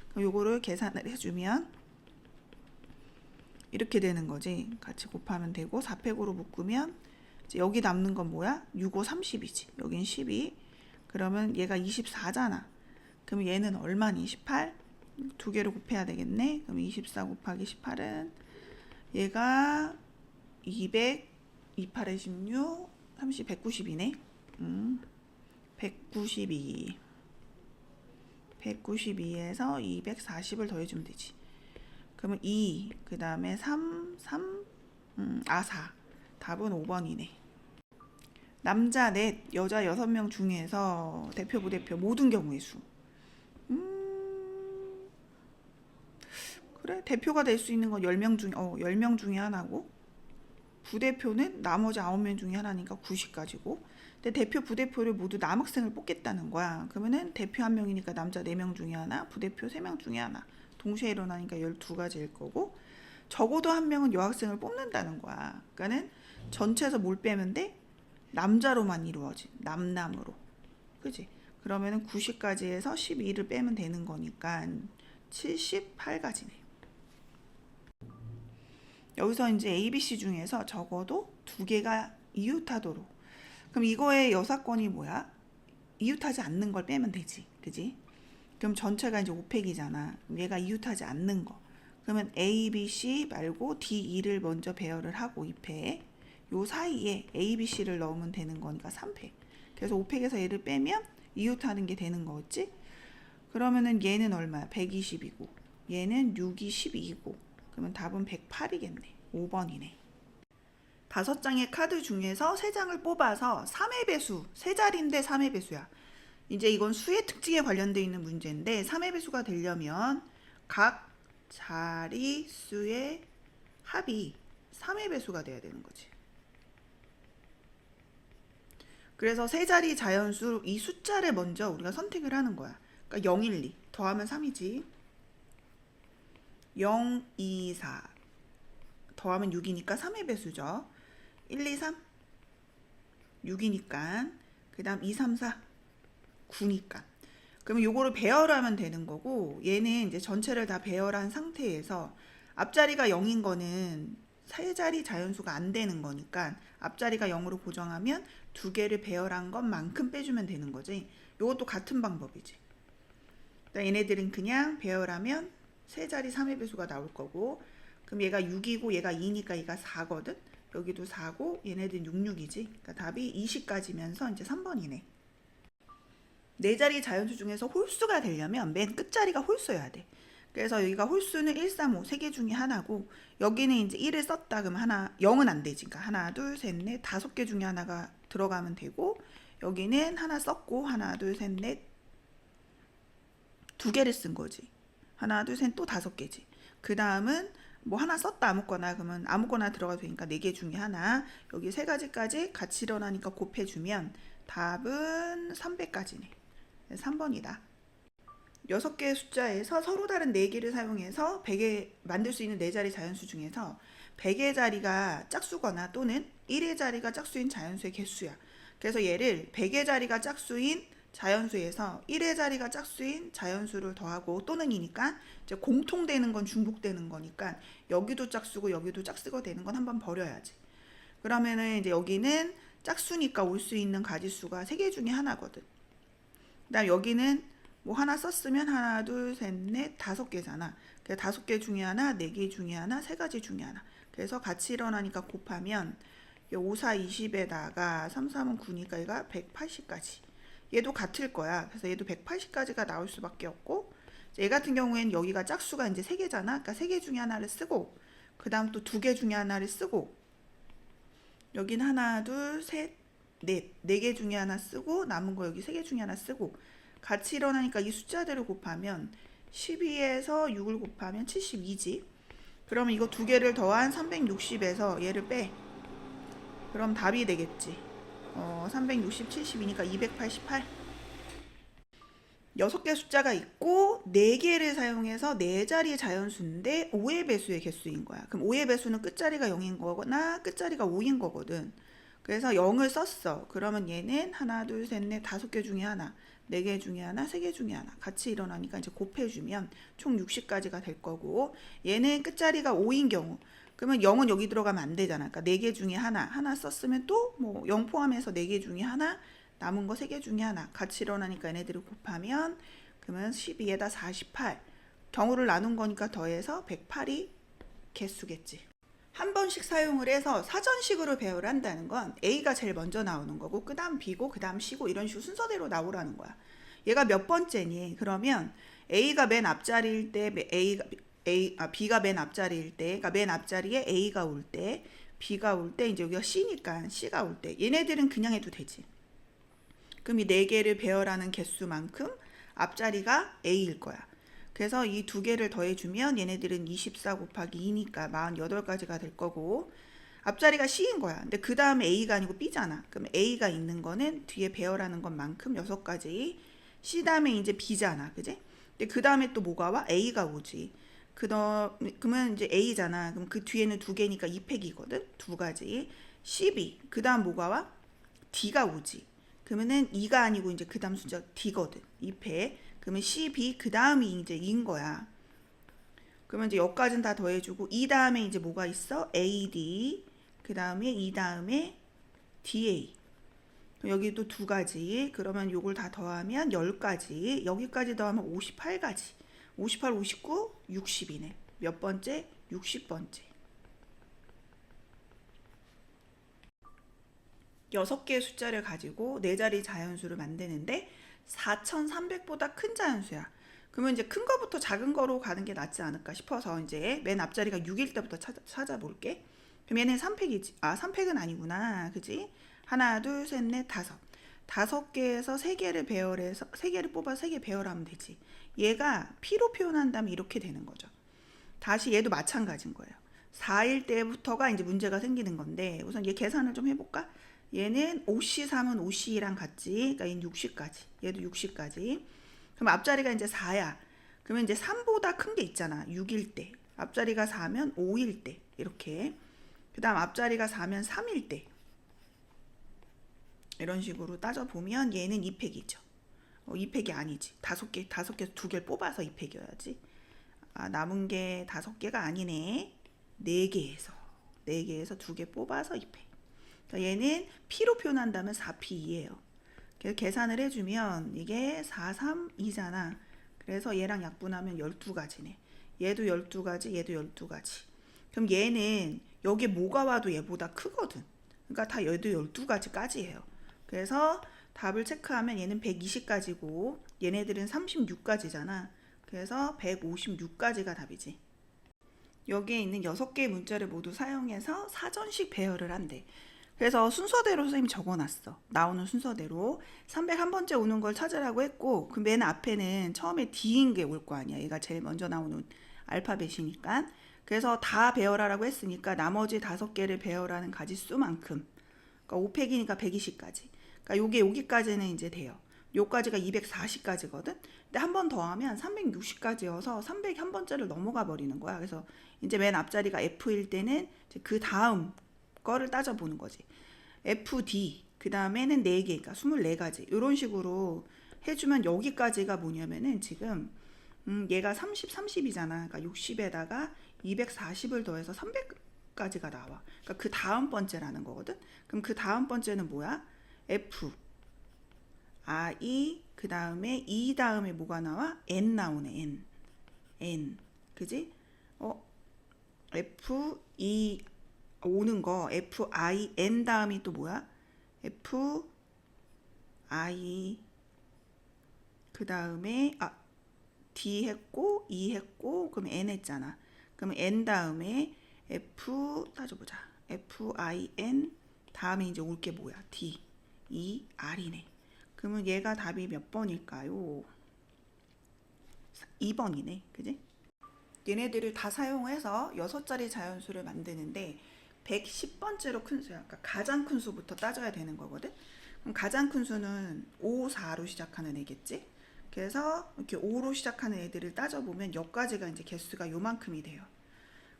그럼 요거를 계산을 해주면 이렇게 되는 거지. 같이 곱하면 되고 4팩으로 묶으면 이제 여기 남는 건 뭐야? 6, 5, 30이지. 여긴 12. 그러면 얘가 24잖아. 그럼 얘는 얼마니? 18? 두 개를 곱해야 되겠네. 그럼 24 곱하기 18은 얘가 200, 28에 16, 30, 190이네. 192. 192에서 240을 더해주면 되지. 그러면 2, 그 다음에 3, 4. 답은 5번이네. 남자 넷, 여자 6명 중에서 대표, 부대표 모든 경우의 수. 그래, 대표가 될 수 있는 건 10명 중에 하나고 부대표는 나머지 9명 중에 하나니까 90까지고 근데 대표, 부대표를 모두 남학생을 뽑겠다는 거야. 그러면은 대표 1명이니까 남자 4명 중에 하나, 부대표 3명 중에 하나. 동시에 일어나니까 12가지일 거고 적어도 1명은 여학생을 뽑는다는 거야. 그러니까는 전체에서 뭘 빼면 돼? 남자로만 이루어진 남남으로. 그지? 그러면은 90까지에서 12를 빼면 되는 거니까 78가지네. 여기서 이제 ABC 중에서 적어도 2개가 이웃하도록. 그럼 이거의 여사건이 뭐야? 이웃하지 않는 걸 빼면 되지. 그지? 그럼 전체가 이제 5팩이잖아. 얘가 이웃하지 않는 거. 그러면 A, B, C 말고 D, E를 먼저 배열을 하고 2팩. 요 사이에 A, B, C를 넣으면 되는 거니까 3팩. 그래서 5팩에서 얘를 빼면 이웃하는 게 되는 거겠지? 그러면은 얘는 얼마야? 120이고 얘는 6이 12이고 그러면 답은 108이겠네. 5번이네. 5장의 카드 중에서 3장을 뽑아서 3의 배수, 3자리인데 3의 배수야. 이제 이건 수의 특징에 관련되어 있는 문제인데 3의 배수가 되려면 각 자리수의 합이 3의 배수가 돼야 되는 거지. 그래서 3자리 자연수 이 숫자를 먼저 우리가 선택을 하는 거야. 그러니까 0, 1, 2 더하면 3이지. 0, 2, 4 더하면 6이니까 3의 배수죠. 1, 2, 3 6이니까 그 다음 2, 3, 4 9니까 그러면 요거를 배열하면 되는 거고 얘는 이제 전체를 다 배열한 상태에서 앞자리가 0인 거는 3자리 자연수가 안 되는 거니까 앞자리가 0으로 고정하면 2개를 배열한 것만큼 빼주면 되는 거지. 요것도 같은 방법이지. 그러니까 얘네들은 그냥 배열하면 3자리 3의 배수가 나올 거고 그럼 얘가 6이고 얘가 2니까 얘가 4거든. 여기도 4고 얘네들은 6, 6이지. 그러니까 답이 20까지면서 이제 3번이네. 4자리 자연수 중에서 홀수가 되려면 맨 끝자리가 홀수여야 돼. 그래서 여기가 홀수는 1, 3, 5 3개 중에 하나고 여기는 이제 1을 썼다 그러면 0은 안 되지. 그러니까 하나, 둘, 셋, 넷 5개 중에 하나가 들어가면 되고 여기는 하나 썼고 하나, 둘, 셋, 넷 2개를 쓴 거지. 하나, 둘, 셋 또 5개지. 그 다음은 뭐 하나 썼다 아무거나 그러면 아무거나 들어가도 되니까 4개 중에 하나 여기 3가지까지 같이 일어나니까 곱해주면 답은 300까지네. 3번이다. 6개의 숫자에서 서로 다른 4개를 사용해서 100에 만들 수 있는 4자리 자연수 중에서 100의 자리가 짝수거나 또는 1의 자리가 짝수인 자연수의 개수야. 그래서 얘를 100의 자리가 짝수인 자연수에서 1의 자리가 짝수인 자연수를 더하고 또는 이니까 이제 공통되는 건 중복되는 거니까 여기도 짝수고 여기도 짝수가 되는 건 한번 버려야지. 그러면은 이제 여기는 짝수니까 올 수 있는 가지수가 3개 중에 하나거든. 그다음 여기는 뭐 하나 썼으면 하나, 둘, 셋, 넷 5개잖아. 그러니까 5개 중에 하나, 4개 중에 하나, 3가지 중에 하나. 그래서 같이 일어나니까 곱하면 5, 4, 20에다가 3, 3은 9니까 얘가 180까지. 얘도 같을 거야. 그래서 얘도 180까지가 나올 수밖에 없고, 얘 같은 경우에는 여기가 짝수가 이제 3개잖아. 그러니까 3개 중에 하나를 쓰고, 그 다음 또 2개 중에 하나를 쓰고, 여긴 하나, 둘, 셋, 넷. 4개 중에 하나 쓰고, 남은 거 여기 3개 중에 하나 쓰고, 같이 일어나니까 이 숫자들을 곱하면 12에서 6을 곱하면 72지. 그러면 이거 2개를 더한 360에서 얘를 빼. 그럼 답이 되겠지. 360, 72니까 288. 6개 숫자가 있고 4개를 사용해서 4자리 자연수인데 5의 배수의 개수인 거야. 그럼 5의 배수는 끝자리가 0인 거거나 끝자리가 5인 거거든. 그래서 0을 썼어. 그러면 얘는 하나, 둘, 셋, 넷, 5개 중에 하나, 4개 중에 하나, 3개 중에 하나 같이 일어나니까 이제 곱해주면 총 60까지가 될 거고, 얘는 끝자리가 5인 경우 그러면 0은 여기 들어가면 안 되잖아. 그러니까 4개 중에 하나 썼으면 또 뭐 0 포함해서 4개 중에 하나, 남은 거 3개 중에 하나 같이 일어나니까 얘네들을 곱하면 그러면 12에다 48 경우를 나눈 거니까 더해서 108이 개수겠지. 한 번씩 사용을 해서 사전식으로 배열을 한다는 건 A가 제일 먼저 나오는 거고 그 다음 B고 그 다음 C고 이런 식으로 순서대로 나오라는 거야. 얘가 몇 번째니? 그러면 A가 맨 앞자리일 때 B가 맨 앞자리일 때, 그러니까 맨 앞자리에 A가 올 때, B가 올 때, 이제 여기가 C니까 C가 올 때, 얘네들은 그냥 해도 되지. 그럼 이 4개를 배열하는 개수만큼 앞자리가 A일 거야. 그래서 이 2개를 더해주면 얘네들은 24 곱하기 2니까 48가지가 될 거고, 앞자리가 C인 거야. 근데 그 다음에 A가 아니고 B잖아. 그럼 A가 있는 거는 뒤에 배열하는 것만큼 6가지, C 다음에 이제 B잖아. 그지? 근데 그 다음에 또 뭐가 와? A가 오지. 그러면 이제 A잖아. 그럼 그 뒤에는 2개니까 2팩이거든. 2가지. CB. 그 다음 뭐가 와? D가 오지. 그러면은 2가 아니고 이제 그 다음 숫자 D거든. 2팩. 그러면 CB 그 다음이 이제 2인 거야. 그러면 이제 여기까지는 다 더해주고 이 다음에 이제 뭐가 있어? AD. 그 다음에 이 다음에 DA. 여기 또 2가지. 그러면 요걸 다 더하면 10가지. 여기까지 더하면 58가지. 58, 59, 60이네. 몇 번째? 60번째. 6개의 숫자를 가지고 4자리 자연수를 만드는데 4300보다 큰 자연수야. 그러면 이제 큰 거부터 작은 거로 가는 게 낫지 않을까 싶어서 이제 맨 앞자리가 6일 때부터 찾아볼게. 그럼 얘는 3팩이지. 3팩은 아니구나. 그지? 하나, 둘, 셋, 넷, 5개에서 3개를 배열해서 3개를 뽑아서 3개 배열하면 되지. 얘가 P로 표현한다면 이렇게 되는 거죠. 다시 얘도 마찬가지인 거예요. 4일 때부터가 이제 문제가 생기는 건데 우선 얘 계산을 좀 해볼까? 얘는 OC3은 OC랑 같지. 그러니까 얘는 60까지. 얘도 60까지. 그럼 앞자리가 이제 4야. 그러면 이제 3보다 큰 게 있잖아. 6일 때. 앞자리가 4면 5일 때. 이렇게. 그 다음 앞자리가 4면 3일 때. 이런 식으로 따져보면 얘는 2팩이죠. 2팩이 아니지. 5개, 5개에서 2개를 뽑아서 2팩이어야지. 남은 게 5개가 아니네. 4개에서 2개 뽑아서 2팩. 그러니까 얘는 P로 표현한다면 4P2예요. 그래서 계산을 해주면 이게 4, 3, 2잖아. 그래서 얘랑 약분하면 12가지네. 얘도 12가지, 얘도 12가지. 그럼 얘는 여기에 뭐가 와도 얘보다 크거든. 그러니까 다 얘도 12가지까지예요. 그래서 답을 체크하면 얘는 120가지고 얘네들은 36가지잖아. 그래서 156가지가 답이지. 여기에 있는 6개의 문자를 모두 사용해서 사전식 배열을 한대. 그래서 순서대로 선생님이 적어놨어. 나오는 순서대로 301번째 오는 걸 찾으라고 했고 그 맨 앞에는 처음에 D인 게 올 거 아니야. 얘가 제일 먼저 나오는 알파벳이니까. 그래서 다 배열하라고 했으니까 나머지 5개를 배열하는 가지수만큼, 그러니까 5팩이니까 120가지. 그러니까 요게 여기까지는 이제 돼요. 요까지가 240가지거든. 근데 한 번 더 하면 360가지여서 301번째를 넘어가 버리는 거야. 그래서 이제 맨 앞자리가 F일 때는 이제 그 다음 거를 따져보는 거지. FD 그 다음에는 4개, 그러니까 24가지 이런 식으로 해주면 여기까지가 뭐냐면은 지금 얘가 30, 30이잖아. 그러니까 60에다가 240을 더해서 300까지가 나와. 그러니까 그 다음 번째라는 거거든. 그럼 그 다음 번째는 뭐야? F, I, 그 다음에 E 다음에 뭐가 나와? N 나오네. N. 그지? F2 오는 거 FIN 다음이 또 뭐야? FI 그 다음에 D 했고 E 했고 그럼 N 했잖아. 그럼 N 다음에 따져보자. FIN 다음에 이제 올 게 뭐야? D, E, R이네. 그러면 얘가 답이 몇 번일까요? 2번이네. 그지? 얘네들을 다 사용해서 6자리 자연수를 만드는데 110번째로 큰 수야. 그러니까 가장 큰 수부터 따져야 되는 거거든. 그럼 가장 큰 수는 5, 4로 시작하는 애겠지? 그래서 이렇게 5로 시작하는 애들을 따져보면 여기까지가 이제 개수가 요만큼이 돼요.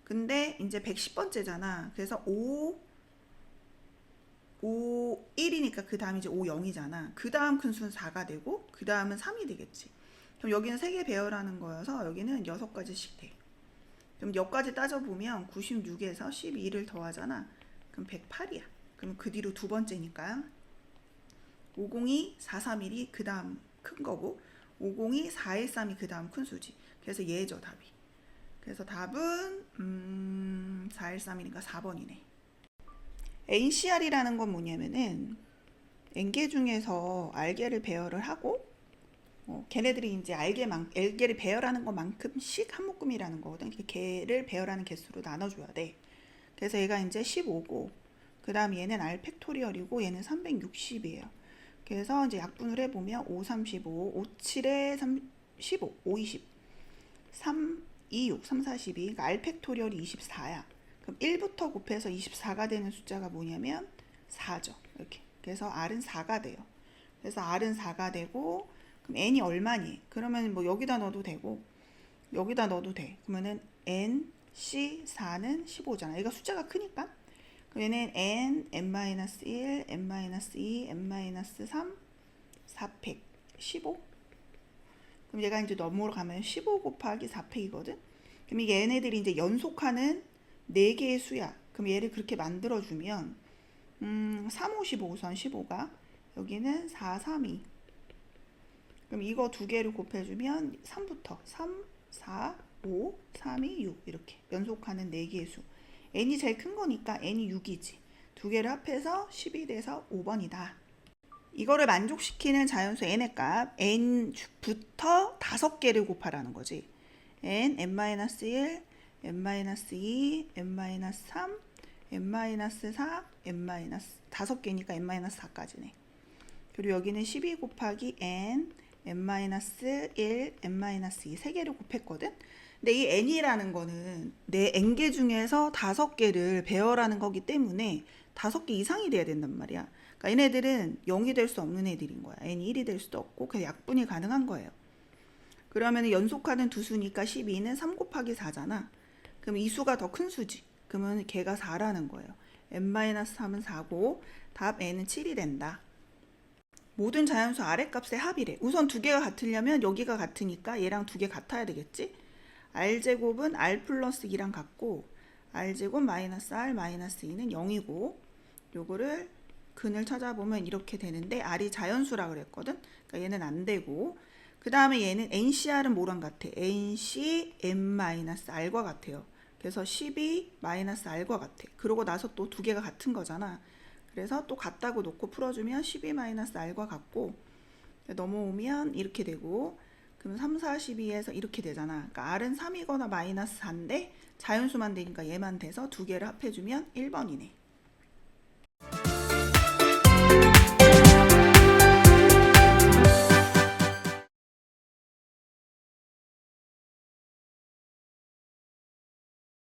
근데 이제 110번째잖아. 그래서 5, 1이니까 그 다음 이제 5, 0이잖아. 그 다음 큰 수는 4가 되고 그 다음은 3이 되겠지. 그럼 여기는 3개 배열하는 거여서 여기는 6가지씩 돼. 그럼 여기까지 따져보면 96에서 12를 더하잖아. 그럼 108이야. 그럼 그 뒤로 두 번째니까 502, 431이 그 다음 큰 거고 502, 413이 그 다음 큰 수지. 그래서 얘죠 답이. 그래서 답은 413이니까 4번이네. NCR이라는 건 뭐냐면은 N개 중에서 R개를 배열을 하고 걔네들이 이제 L개를 배열하는 것만큼씩 한 묶음이라는 거거든. 걔를 배열하는 개수로 나눠줘야 돼. 그래서 얘가 이제 15고 그 다음 얘는 R 팩토리얼이고 얘는 360이에요. 그래서 이제 약분을 해보면 5, 35, 5, 7에 15, 5, 20, 3, 2, 6, 3, 42. 그러니까 R 팩토리얼이 24야. 그럼 1부터 곱해서 24가 되는 숫자가 뭐냐면 4죠. 이렇게. 그래서 R은 4가 돼요. 그래서 R은 4가 되고 그럼 N이 얼마니? 그러면 뭐 여기다 넣어도 되고 여기다 넣어도 돼. 그러면은 N, C, 4는 15잖아. 얘가 숫자가 크니까. 그럼 얘는 N, N-1, N-2, N-3, 4팩, 15. 그럼 얘가 이제 넘어가면 15 곱하기 4팩이거든. 그럼 이게 얘네들이 이제 연속하는 4개의 수야. 그럼 얘를 그렇게 만들어주면 3, 5, 15 우선 15가 여기는 4, 3, 2. 그럼 이거 두 개를 곱해주면 3부터 3, 4, 5, 3, 2, 6 이렇게 연속하는 4개의 수. n이 제일 큰 거니까 n이 6이지. 두 개를 합해서 10이 돼서 5번이다. 이거를 만족시키는 자연수 n의 값 n부터 5개를 곱하라는 거지. n, n-1, n-2, n-3, n-4, n- 5개니까 n-4까지네. 그리고 여기는 12 곱하기 n, n-1, n-2 세 개를 곱했거든. 근데 이 n이라는 거는 내 n개 중에서 5개를 배열하는 거기 때문에 5개 이상이 돼야 된단 말이야. 그러니까 얘네들은 0이 될 수 없는 애들인 거야. n이 1이 될 수도 없고 그냥 약분이 가능한 거예요. 그러면 연속하는 두 수니까 12는 3 곱하기 4잖아. 그럼 이 수가 더 큰 수지. 그러면 걔가 4라는 거예요. n-3은 4고 답 n은 7이 된다. 모든 자연수 아랫값의 합이래. 우선 두 개가 같으려면 여기가 같으니까 얘랑 두 개 같아야 되겠지? r제곱은 r 플러스 2랑 같고 r제곱 마이너스 r 마이너스 2는 0이고 요거를 근을 찾아보면 이렇게 되는데 r이 자연수라 그랬거든? 그러니까 얘는 안 되고 그 다음에 얘는 NCR은 뭐랑 같아? NC n-r과 같아요. 그래서 12 마이너스 r과 같아. 그러고 나서 또 두 개가 같은 거잖아. 그래서 또 같다고 놓고 풀어주면 12-r과 같고 넘어오면 이렇게 되고 그러면 3, 4, 12에서 이렇게 되잖아. 그러니까 r은 3이거나 마이너스 4인데 자연수만 되니까 얘만 돼서 두 개를 합해주면 1번이네.